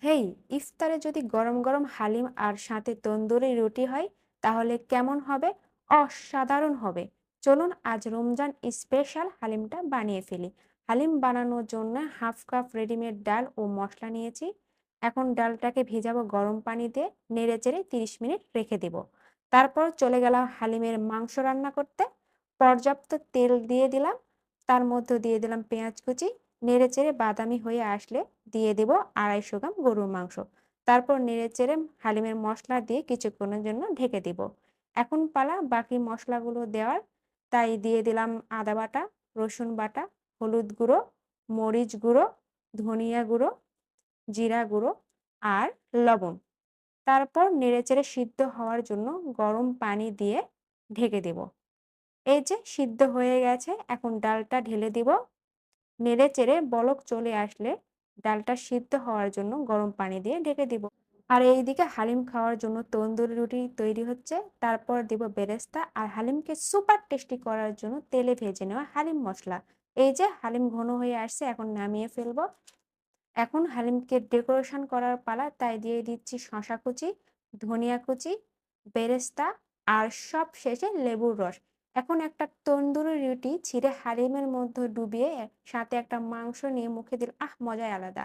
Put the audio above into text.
হেই, ইফতারে যদি গরম গরম হালিম আর সাথে তন্দুরি রুটি হয় তাহলে কেমন হবে? অসাধারণ হবে। চলুন আজ রমজান স্পেশাল হালিমটা বানিয়ে ফেলি। হালিম বানানোর জন্য হাফ কাপ রেডিমেড ডাল ও মশলা নিয়েছি। এখন ডালটাকে ভেজাবো গরম পানিতে, নেড়ে চেড়ে 30 মিনিট রেখে দেব। তারপর চলে গেলাম হালিমের মাংস রান্না করতে। পর্যাপ্ত তেল দিয়ে দিলাম, তার মধ্যে দিয়ে দিলাম পেঁয়াজ কুচি। নেড়েচেড়ে বাদামি হয়ে আসলে দিয়ে দেব 250 গ্রাম গরুর মাংস। তারপর নেড়েচেড়ে হালিমের মসলা দিয়ে কিছুক্ষণের জন্য ঢেকে দিব। এখন পালা বাকি মসলাগুলো দেওয়ার। তাই দিয়ে দিলাম আদা বাটা, রসুন বাটা, হলুদ গুঁড়ো, মরিচ গুঁড়ো, ধনিয়া গুঁড়ো, জিরা গুঁড়ো আর লবণ। তারপর নেড়েচেড়ে সিদ্ধ হওয়ার জন্য গরম পানি দিয়ে ঢেকে দেব। এই যে সিদ্ধ হয়ে গেছে, এখন ডালটা ঢেলে দিব। নেড়েচেড়ে বলক চলে আসলে ডালটা সিদ্ধ হওয়ার জন্য গরম পানি দিয়ে ঢেকে দিব। আর এইদিকে হালিম খাওয়ার জন্য তন্দুরি রুটি তৈরি হচ্ছে। তারপর দিব বেরেস্তা আর হালিমকে সুপার টেস্টি করার জন্য তেলে ভেজে নেওয়া হালিম মসলা। এই যে হালিম ঘন হয়ে আসছে, এখন নামিয়ে ফেলবো। এখন হালিমকে ডেকোরেশন করার পালা, তাই দিয়ে দিচ্ছি শসা কুচি, ধনিয়া কুচি, বেরেস্তা আর সব শেষে লেবুর রস। এখন একটা তন্দুরি রুটি ছিঁড়ে হালিমের মধ্যে ডুবিয়ে সাথে একটা মাংস নিয়ে মুখে দিলে মজাই আলাদা।